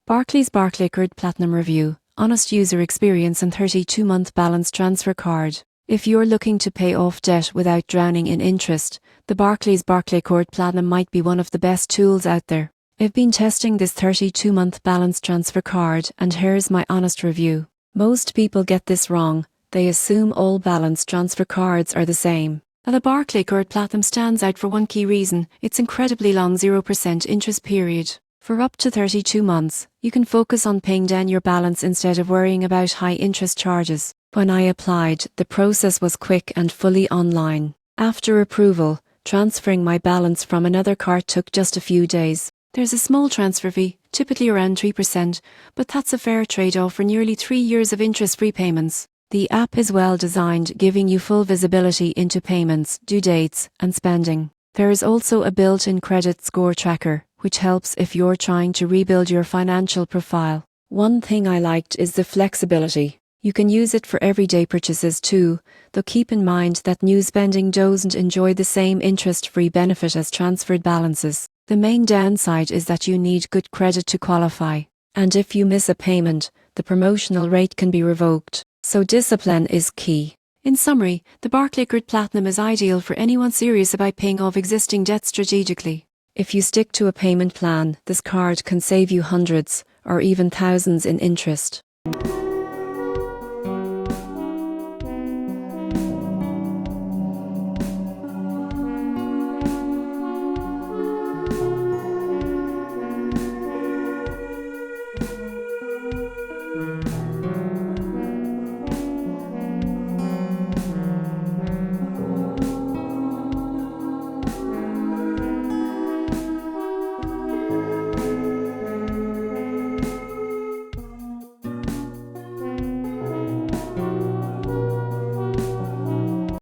Barclays Barclaycard Platinum Review, honest user experience and 32-month balance transfer card. If you're looking to pay off debt without drowning in interest, the Barclays Barclaycard Platinum might be one of the best tools out there. I've been testing this 32-month balance transfer card, and here's my honest review. Most people get this wrong. They assume all balance transfer cards are the same. Now, the Barclaycard Platinum stands out for one key reason: its incredibly long 0% interest period. For up to 32 months, you can focus on paying down your balance instead of worrying about high interest charges. When I applied, the process was quick and fully online. After approval, transferring my balance from another card took just a few days. There's a small transfer fee, typically around 3%, but that's a fair trade-off for nearly 3 years of interest-free payments. The app is well designed, giving you full visibility into payments, due dates, and spending. There is also a built-in credit score tracker, which helps if you're trying to rebuild your financial profile. One thing I liked is the flexibility. You can use it for everyday purchases too, though keep in mind that new spending doesn't enjoy the same interest-free benefit as transferred balances. The main downside is that you need good credit to qualify, and if you miss a payment, the promotional rate can be revoked. So discipline is key. In summary, the Barclaycard Platinum is ideal for anyone serious about paying off existing debt strategically. If you stick to a payment plan, this card can save you hundreds or even thousands in interest.